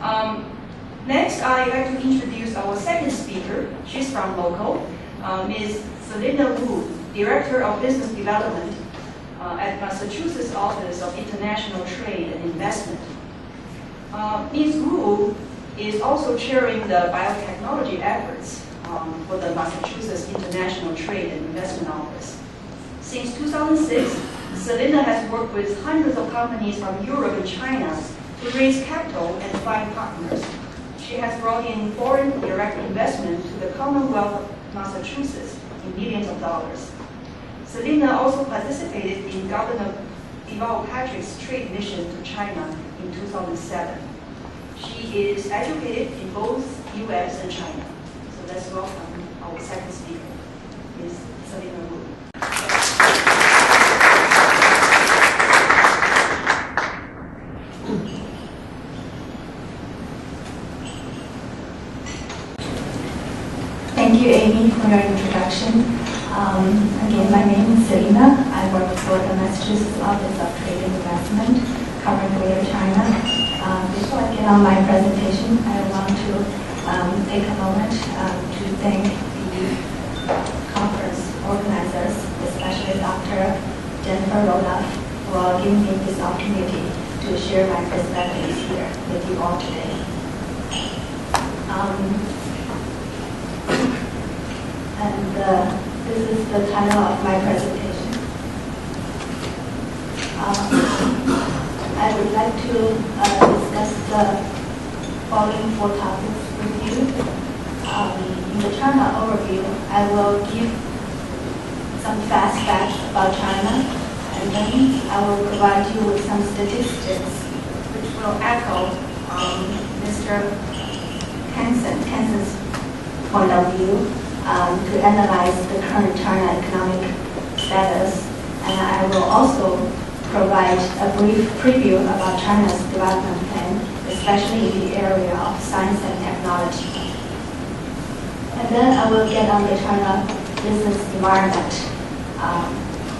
Next, I'd like to introduce our second speaker. She's from local, Ms. Xylina-Xiaoyun Wu, Director of Business Development at Massachusetts Office of International Trade and Investment. Ms. Wu is also chairing the biotechnology efforts for the Massachusetts International Trade and Investment Office. Since 2006, Xylina has worked with hundreds of companies from Europe and China to raise capital and find partners. She has brought in foreign direct investment to the Commonwealth of Massachusetts in millions of dollars. Xylina also participated in Governor Deval Patrick's trade mission to China in 2007. She is educated in both US and China. So let's welcome our second speaker, Ms. Xylina-Xiaoyun Wu. Thank you, Amy, for your introduction. Again, my name is Xylina. I work for the Massachusetts Office of Trade and Investment, covering Greater China. Before I get on my presentation, I want to take a moment to thank the conference organizers, especially Dr. Jennifer Roloff, for giving me this opportunity to share my perspectives here with you all today. This is the title of my presentation. I would like to discuss the following 4 topics with you. In the China overview, I will give some fast facts about China, and then I will provide you with some statistics which will echo Mr. Kenson's point of view. To analyze the current China economic status, and I will also provide a brief preview about China's development plan, especially in the area of science and technology. And then I will get on the China business environment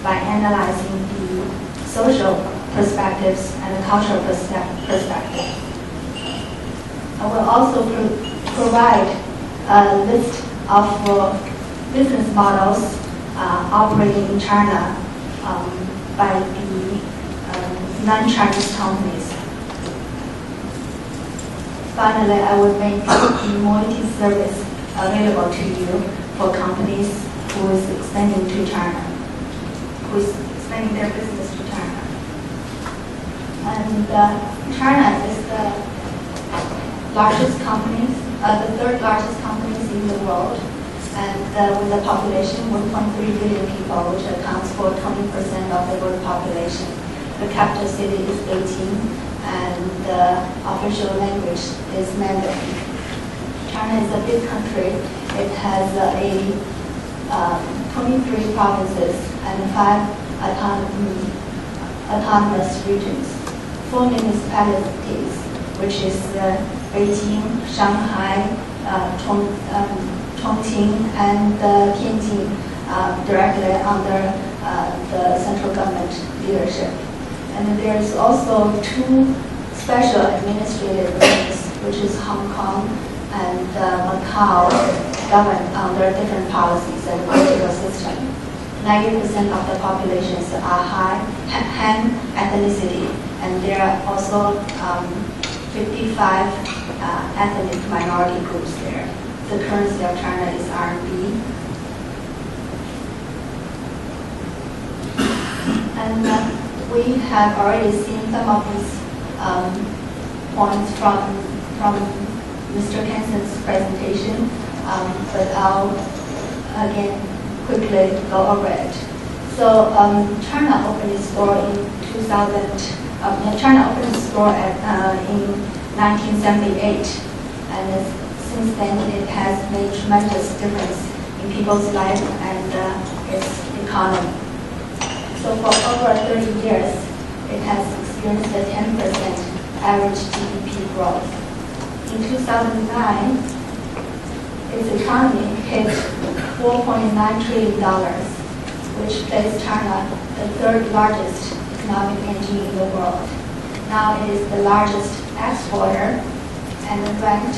by analyzing the social perspectives and the cultural perspective. I will also provide a list of business models operating in China by the non-Chinese companies. Finally, I will make the MOITI service available to you for companies who is expanding to China, who is expanding their business to China. And China is the largest companies, the 3rd largest companies in the world, and with a population 1.3 billion people, which accounts for 20% of the world population. The capital city is Beijing, and the official language is Mandarin. China is a big country. It has 23 provinces and 5 autonomous regions, 4 municipalities, which is Beijing, Shanghai, Chongqing, and Tianjin, directly under the central government leadership. And there is also 2 special administrative regions, which is Hong Kong and Macau, governed under different policies and political system. 90% of the populations are Han ethnicity, and there are also 55 ethnic minority groups there. The currency of China is RMB. And we have already seen some of these points from Mr. Kenson's presentation, but I'll again quickly go over it. So China opened its door in 2000. China opened its door in 1978, and since then it has made tremendous difference in people's life and its economy. So for over 30 years, it has experienced a 10% average GDP growth. In 2009, its economy hit $4.9 trillion, which placed China the 3rd largest economic engine in the world. Now it is the largest exporter and ranked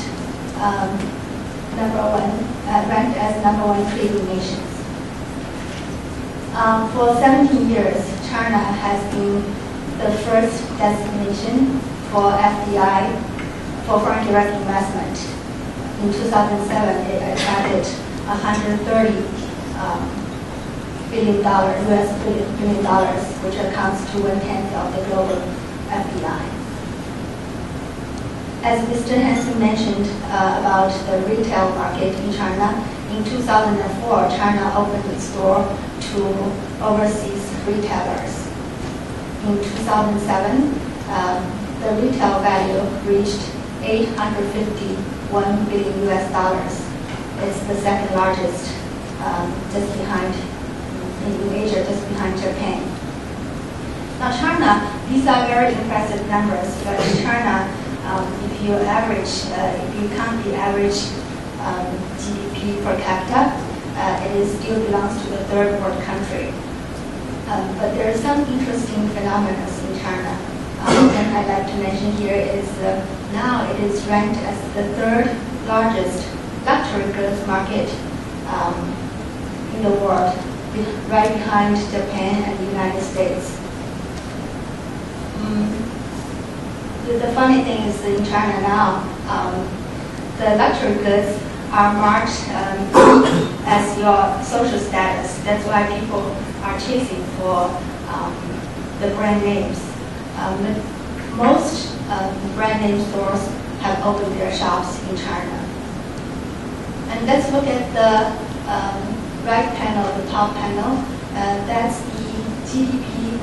ranked as #1 trading nations. For 17 years, China has been the first destination for FDI, for foreign direct investment. In 2007, it attracted $130 billion, US billion dollars, which accounts to 1/10 of the global FDI. As Mr. Hansen mentioned about the retail market in China, in 2004, China opened its door to overseas retailers. In 2007, the retail value reached $851 billion US dollars. It's the second largest, just behind in Asia, just behind Japan. Now, China, these are very impressive numbers, but in China, if you count the average GDP per capita, it still belongs to the third world country. But there are some interesting phenomena in China. And I'd like to mention here is now it is ranked as the third largest luxury goods market in the world, right behind Japan and the United States. The funny thing is in China now, the luxury goods are marked as your social status. That's why people are chasing for the brand names. Most brand name stores have opened their shops in China. And let's look at the right panel, the top panel. That's the GDP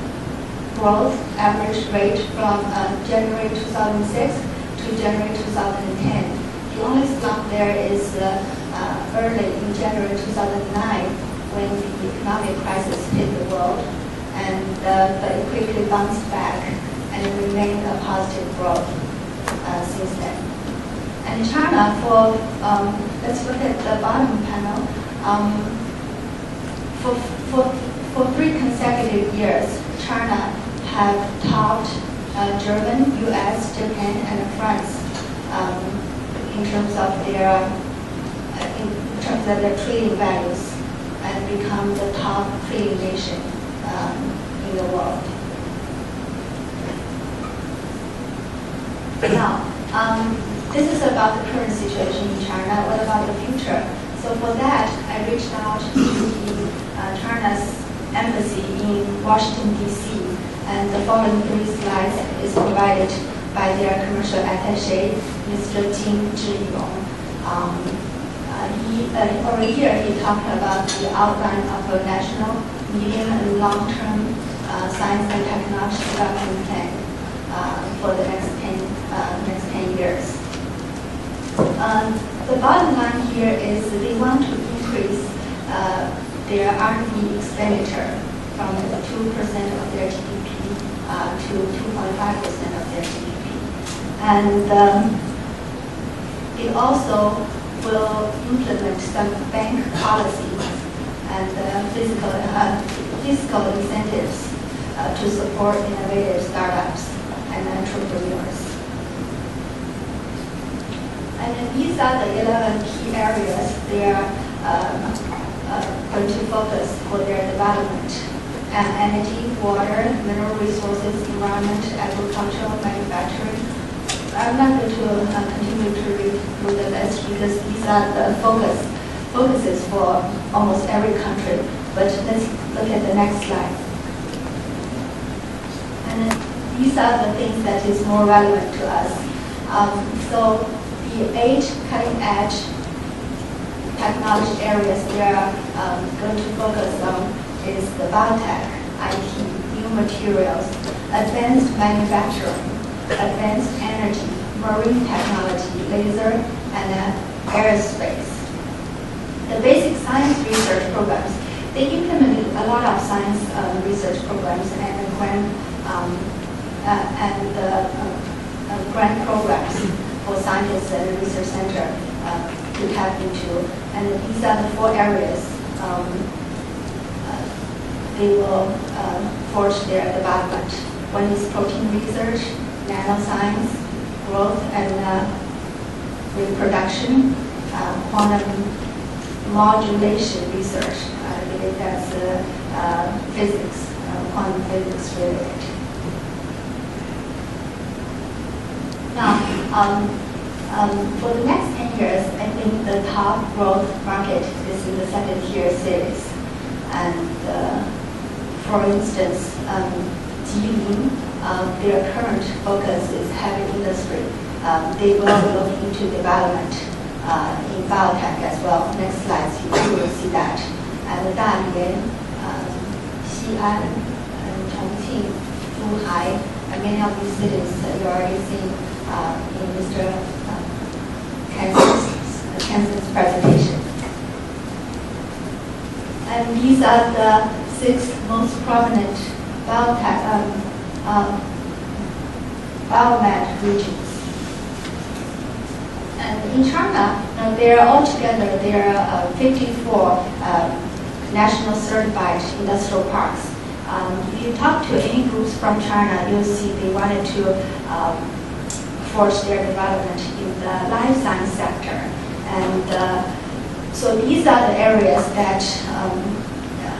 growth average rate from January 2006 to January 2010. The only slump there is early in January 2009 when the economic crisis hit the world, and but it quickly bounced back and it remained a positive growth since then. And in China, let's look at the bottom panel. For 3 consecutive years, China have topped Germany, US, Japan, and France in terms of their trading values, and become the top trading nation in the world. Now, this is about the current situation in China. What about the future? So for that, I reached out to the China's embassy in Washington, D.C., and the following 3 slides is provided by their commercial attaché, Mr. Jing Zhiyong. Over here, he talked about the outline of a national, medium, and long-term science and technology development plan for the next 10 years. The bottom line here is they want to increase their R&D expenditure from 2% of their GDP to 2.5% of their GDP. And it also will implement some bank policies and fiscal incentives to support innovative startups and entrepreneurs. And then these are the 11 key areas they are going to focus for their development. Energy, water, mineral resources, environment, agriculture, manufacturing. I'm not going to continue to read through the list because these are the focuses for almost every country. But let's look at the next slide. And these are the things that is more relevant to us. So the 8 cutting-edge technology areas we are going to focus on is the biotech, IT, new materials, advanced manufacturing, advanced energy, marine technology, laser, and aerospace. The basic science research programs, they implemented a lot of science research programs and grant programs for scientists and research center to tap into. And these are the 4 areas they will forge their development. One is protein research, nanoscience, growth and reproduction, quantum modulation research. I believe that's physics, quantum physics related. Now, for the next 10 years, I think the top growth market is in the second tier cities. And for instance, Xylina, their current focus is heavy industry. They will look into development in biotech as well. Next slide, you will see that. And Dalian, Xi'an, and Chongqing, Zhuhai, and many of these cities you already seen in Mr. Kenson's presentation. And these are the 6 most prominent biotech, biomed regions. And in China, there are altogether 54 national certified industrial parks. If you talk to any groups from China, you'll see they wanted to forge their development in the life science sector. And so these are the areas that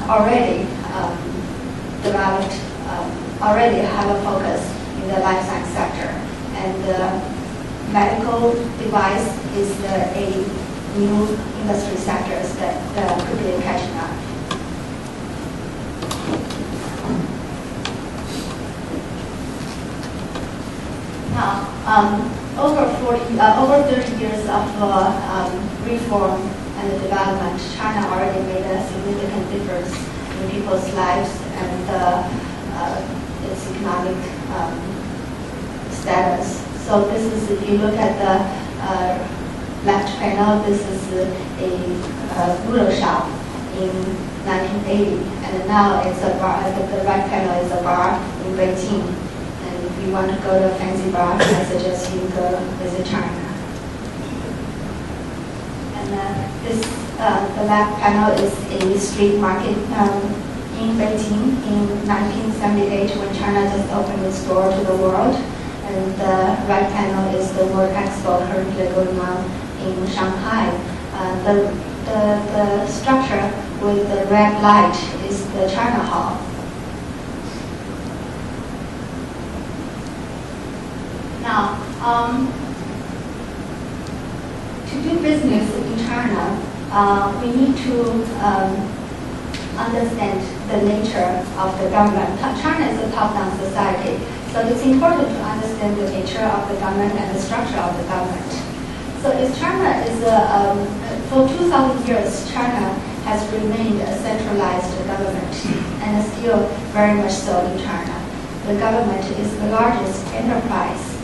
already developed, already have a focus in the life science sector. And medical device is a new industry sectors that quickly catching up. Now, over 30 years of reform and development, China already made a significant difference in people's lives and its economic status. So this is, if you look at the left panel, this is a noodle shop in 1980, and now it's a bar. The right panel is a bar in Beijing. And if you want to go to a fancy bar, I suggest you go visit China. And the left panel is a street market in Beijing in 1978 when China just opened its door to the world. And the right panel is the World Expo currently going on in Shanghai. The structure with the red light is the China Hall. Now, to do business in China, we need to understand the nature of the government. China is a top-down society. So it's important to understand the nature of the government and the structure of the government. So if China is for 2,000 years, China has remained a centralized government and is still very much so in China. The government is the largest enterprise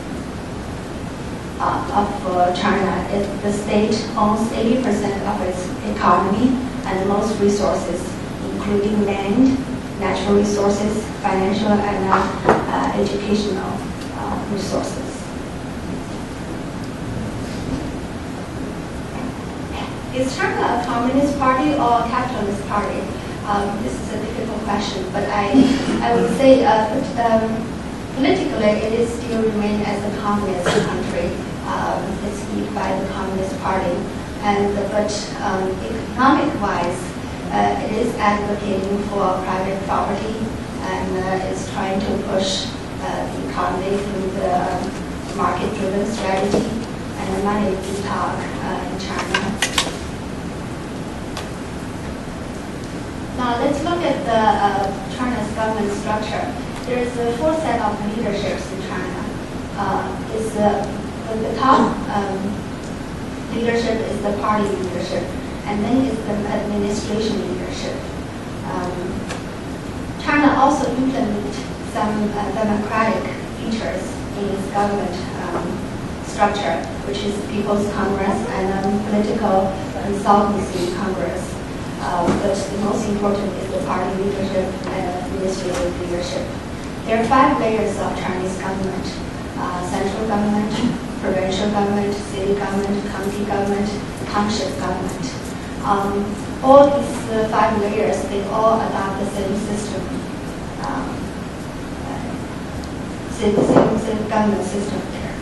of China. The state owns 80% of its economy and most resources, including land, natural resources, financial and educational resources. Is China a communist party or a capitalist party? This is a difficult question, but I would say politically it is still remain as a communist country. It's led by the Communist Party, but economic-wise, it is advocating for private property and is trying to push the economy through the market-driven strategy and the money talk in China. Now let's look at the China's government structure. There is a 4 set of leaderships in China. The top leadership is the party leadership, and then is the administration leadership. China also implemented some democratic features in its government structure, which is People's Congress and political consultancy Congress. But the most important is the party leadership and administrative leadership. There are 5 layers of Chinese government: central government, provincial government, city government, county government, township government. All these 5 layers, they all adopt the same system, same government system there.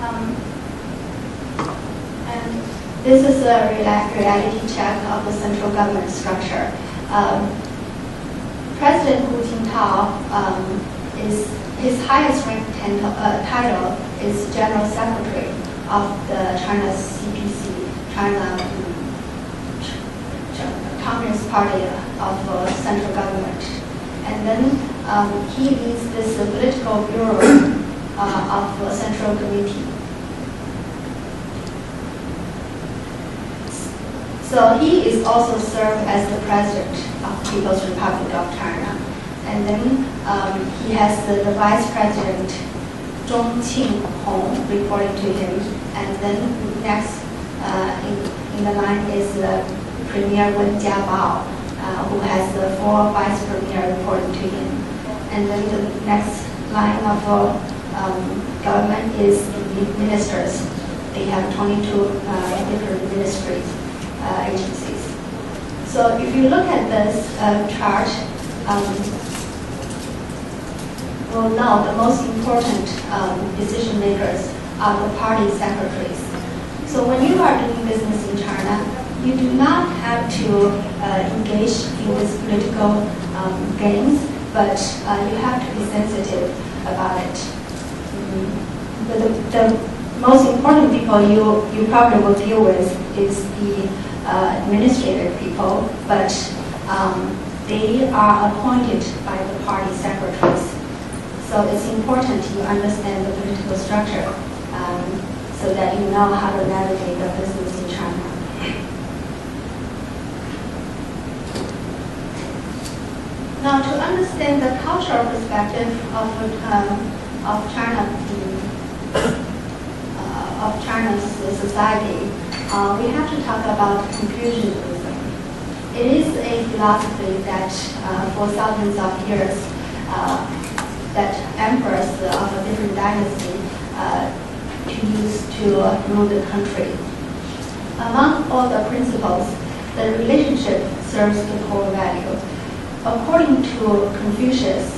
And this is a reality check of the central government structure. President Hu Jintao his highest ranked title is General Secretary of the China CPC, China Communist Party of central government. And then he leads this political bureau of Central Committee. So he is also served as the president of People's Republic of China. And then he has the vice president, Zhong Qinghong, reporting to him. And then next in the line is the Premier Wen Jiabao, who has the 4 vice premier reporting to him. And then the next line of government is the ministers. They have 22 different ministries, agencies. So if you look at this chart, we'll know the most important decision makers are the party secretaries. So when you are doing business in China, you do not have to engage in these political games, but you have to be sensitive about it. But the most important people you probably will deal with is the administrative people, but they are appointed by the party secretaries. So it's important you understand the political structure so that you know how to navigate the business in China. Now, to understand the cultural perspective of China's society, we have to talk about Confucianism. It is a philosophy that for thousands of years that emperors of a different dynasty used to rule the country. Among all the principles, the relationship serves the core value. According to Confucius,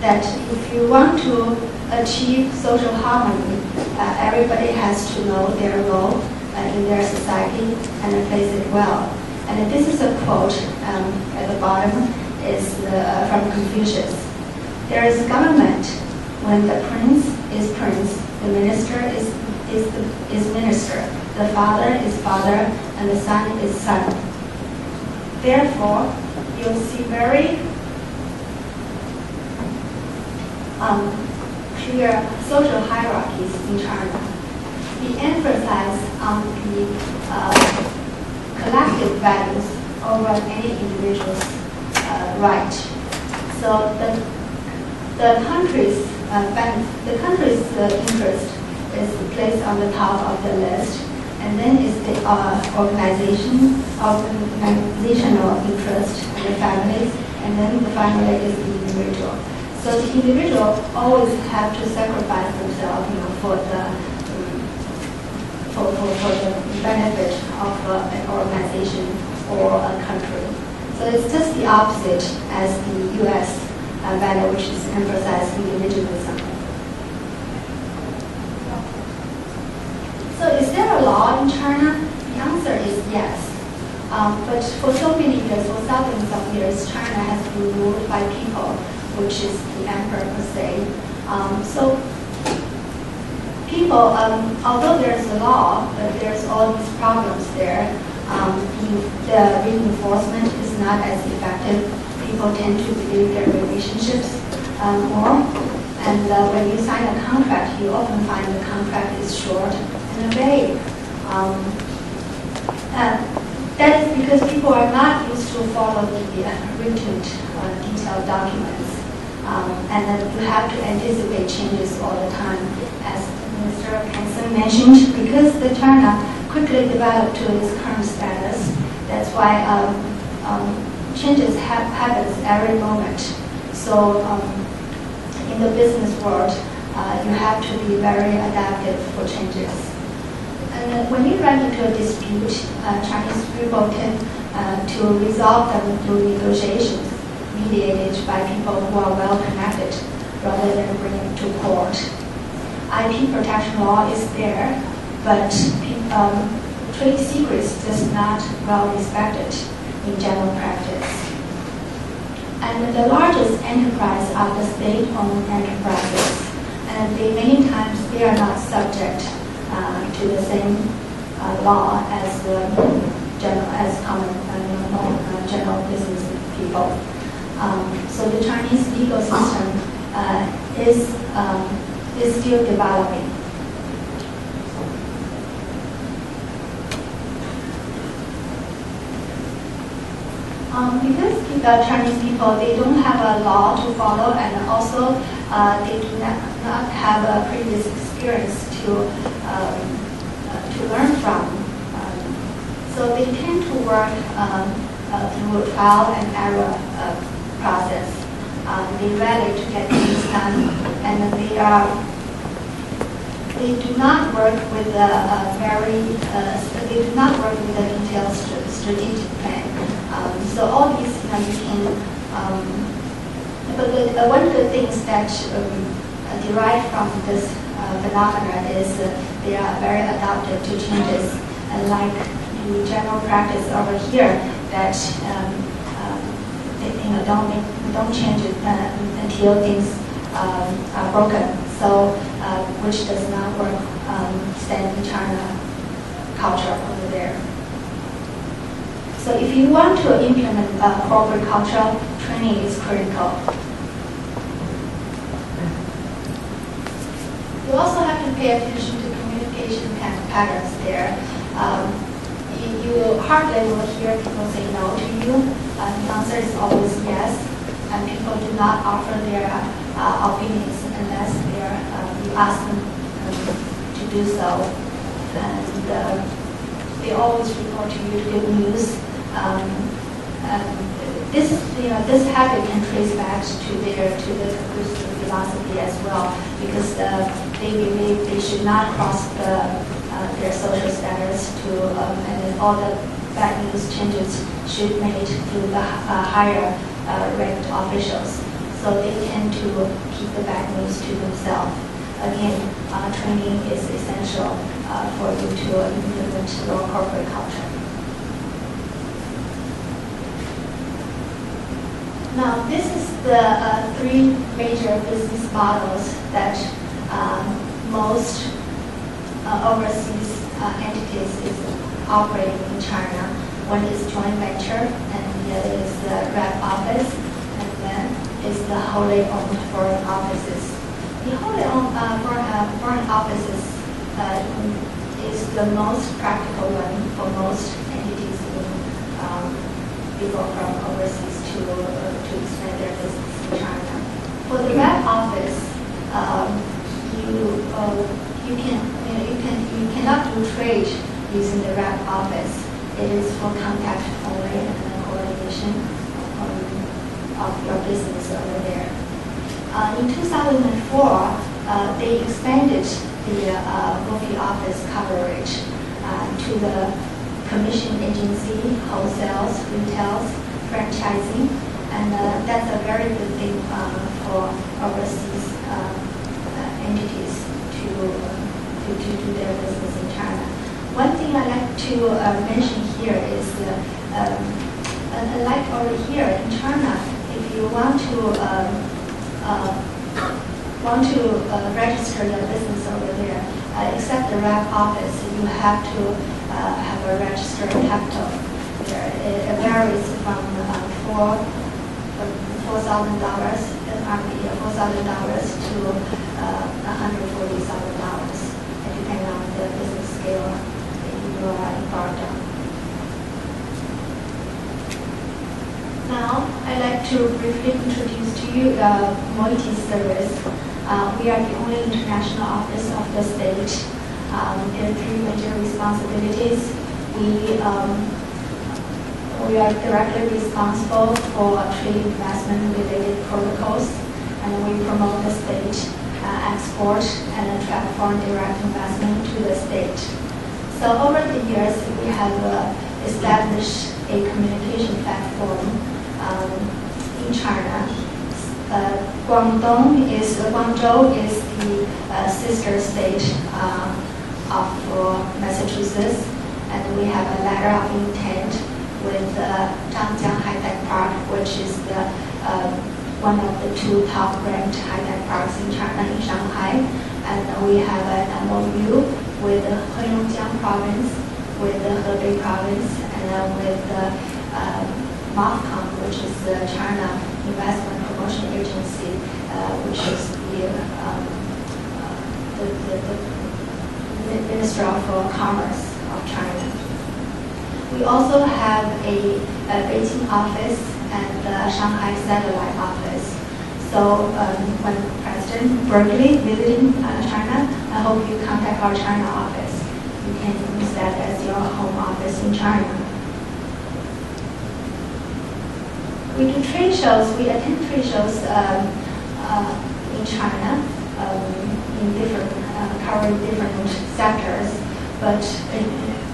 that if you want to achieve social harmony, everybody has to know their role in their society and place it well. And this is a quote at the bottom is from Confucius. There is government when the prince is prince, the minister is minister, the father is father, and the son is son. Therefore, you'll see very clear social hierarchies in China. We emphasize on the collective values over any individual's right. So the country's interest is placed on the top of the list, and then is the organizational interest and the families, and then the family is the individual. So the individual always have to sacrifice themselves, for the benefit of an organization or a country. So it's just the opposite as the U.S. Value, which is emphasized individualism. So is there a law in China? The answer is yes. But for so many years, for thousands of years, China has been ruled by people, which is the emperor per se. So people, although there's a law, but there's all these problems there. The reinforcement is not as effective. People tend to believe their relationships more. And when you sign a contract, you often find the contract is short and vague. That is because people are not used to follow the written, detailed documents. And then you have to anticipate changes all the time. As Mr. Hansen mentioned, because the China quickly developed to its current status, that's why changes happens every moment. So in the business world, you have to be very adaptive for changes. And when you run into a dispute, Chinese people tend to resolve them through negotiations mediated by people who are well connected rather than bring it to court. IP protection law is there, but trade secrets is not well respected in general practice. And the largest enterprise are the state-owned enterprises, and many times they are not subject to the same law as general business people. So the Chinese legal system is still developing. Because the Chinese people, they don't have a law to follow, and also they do not have a previous experience to learn from. So they tend to work through a trial and error process. They rally to get things done, and they do not work with they do not work with a detailed strategic plan. So all these, you can. But one of the things that derive from this phenomena is they are very adaptive to changes, and like the general practice over here that don't change it until things are broken. So which does not work standard China culture over there. So if you want to implement corporate culture, training is critical. You also have to pay attention to communication patterns there. You hardly will hear people say no to you. The answer is always yes, and people do not offer their opinions unless you ask them to do so. And they always report to you good news. This habit can trace back to the Christian philosophy as well, because they believe they should not cross their social status and then all the bad news changes should be made through the higher ranked officials. So they tend to keep the bad news to themselves. Again, training is essential for you to implement your corporate culture. Now, this is the three major business models that most overseas entities is operating in China. One is joint venture, and the other is the rep office, and then is the wholly owned foreign offices. The wholly owned foreign offices is the most practical one for most entities in people from overseas to expand their business in China. For the rep office, you cannot do trade using the rep office. It is for contact only and the coordination of your business over there. In 2004, they expanded the WPI office coverage to the commission agency, wholesales, retails, franchising, and that's a very good thing for overseas entities to do their business in China. One thing I'd like to mention here is, like over here in China, if you want to register your business over there, except the rep office, you have to have a registered capital. It varies from $4,000 to $140,000, depending on the business scale you are embarked on. Now, I'd like to briefly introduce to you the MOITI service. We are the only international office of the state. There are three major responsibilities. We are directly responsible for trade investment related protocols, and we promote the state export and attract foreign direct investment to the state. So over the years, we have established a communication platform in China Guangzhou is the sister state of Massachusetts, and we have a letter of intent with Zhangjiang High-Tech Park, which is one of the 2 top-ranked high-tech parks in China, in Shanghai. And we have an MOU with Heilongjiang province, with the Hebei province, and with MOFCOM, which is the China Investment Promotion Agency, which is the Minister of Commerce of China. We also have a Beijing office and a Shanghai satellite office. So when President Berkeley visiting China, I hope you contact our China office. You can use that as your home office in China. We do trade shows. We attend trade shows in China, in different covering different sectors, but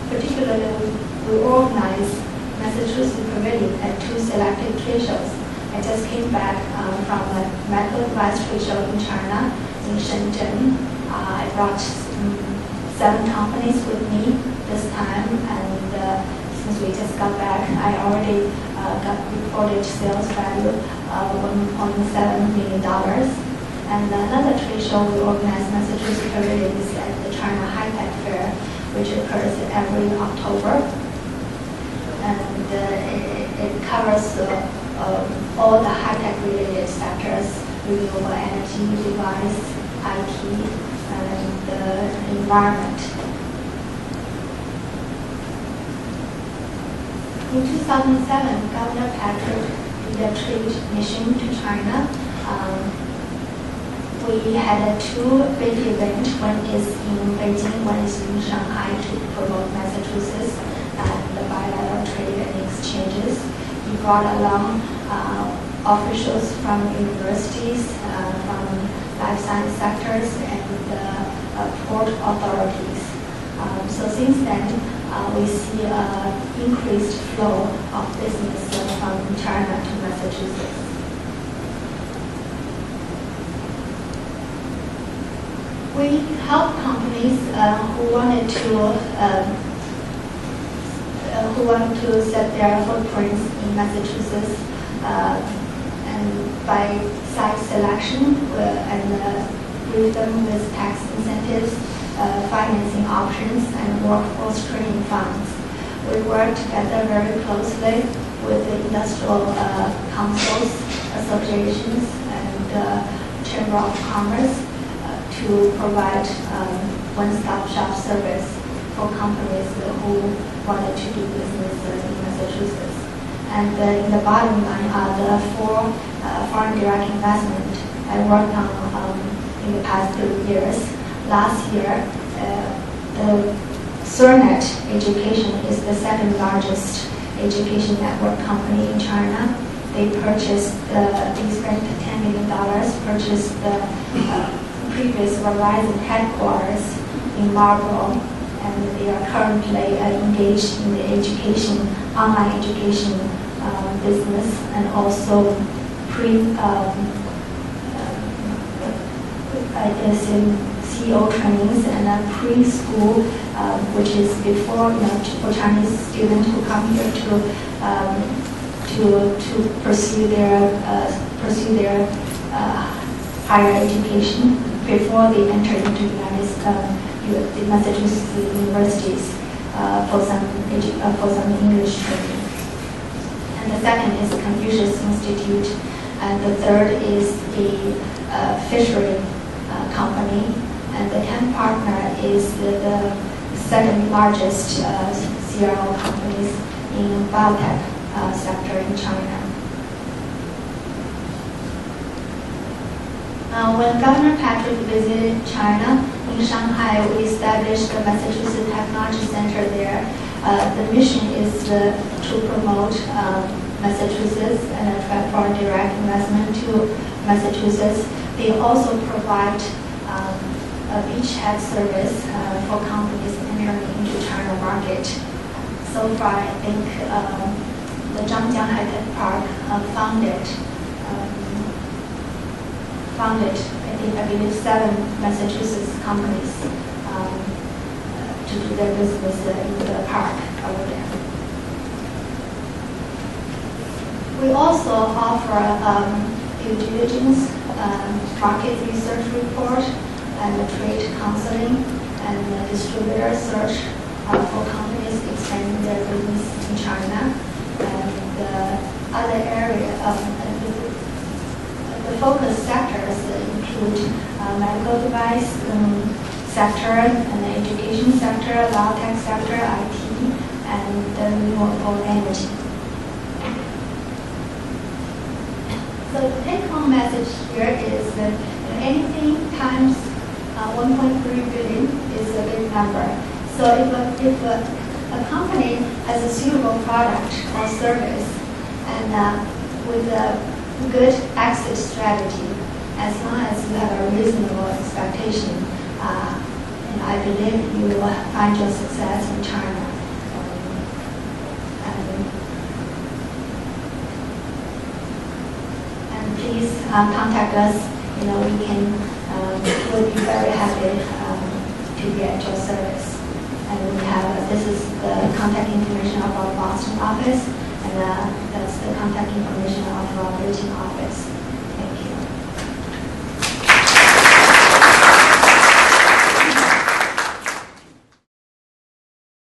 particularly we organize Massachusetts Pavilion at 2 selected trade shows. I just came back from a medical device trade show in China, in Shenzhen. I brought 7 companies with me this time, and since we just got back, I already got reported sales value of $1.7 million. And another trade show we organize, Massachusetts Pavilion, is at the China High-Tech Fair, which occurs every October. And it covers all the high-tech related sectors: renewable energy, device, IT, and environment. In 2007, Governor Patrick did a trade mission to China. We had 2 big events. One is in Beijing, one is in Shanghai, to promote Massachusetts and the bilateral trade and exchanges. He brought along officials from universities, from life science sectors, and port authorities. So since then, we see an increased flow of business from China to Massachusetts. We help companies who wanted to set their footprints in Massachusetts, and by site selection and brief them with tax incentives, financing options, and workforce training funds. We work together very closely with the industrial councils, associations, and Chamber of Commerce to provide one-stop shop service for companies who wanted to do business in Massachusetts. And in the bottom line are the 4 foreign direct investment I worked on in the past 3 years. Last year, the Surnet Education is the 2nd largest education network company in China. They purchased, they spent $10 million, purchased the previous Verizon headquarters in Marlborough, and they are currently engaged in the online education business, and also CEO trainings and preschool, which is before, for Chinese students who come here to pursue their higher education before they enter into the Massachusetts universities for some English training. And the 2nd is Confucius Institute, and the 3rd is the fishery company, and the 10th partner is the 2nd largest CRO companies in biotech sector in China. When Governor Patrick visited China, in Shanghai, we established the Massachusetts Technology Center there. The mission is to promote Massachusetts and attract foreign direct investment to Massachusetts. They also provide a beachhead service for companies entering into China market. So far, I think the Zhangjiang High-Tech Park founded founded, I believe, 7 Massachusetts companies to do their business in the park over there. We also offer due diligence, market research report, and trade counseling, and distributor search for companies expanding their business in China. And other area the focus sectors include medical device sector, and the education sector, biotech sector, IT, and the renewable energy. So the take-home message here is that anything times 1.3 billion is a big number. So if a company has a suitable product or service and with a good exit strategy, as long as you have a reasonable expectation, and I believe you will find your success in China. And please contact us. We can, we'll be very happy to get your service. And we have, this is the contact information of our Boston office, and that's the contact information of our Beijing office.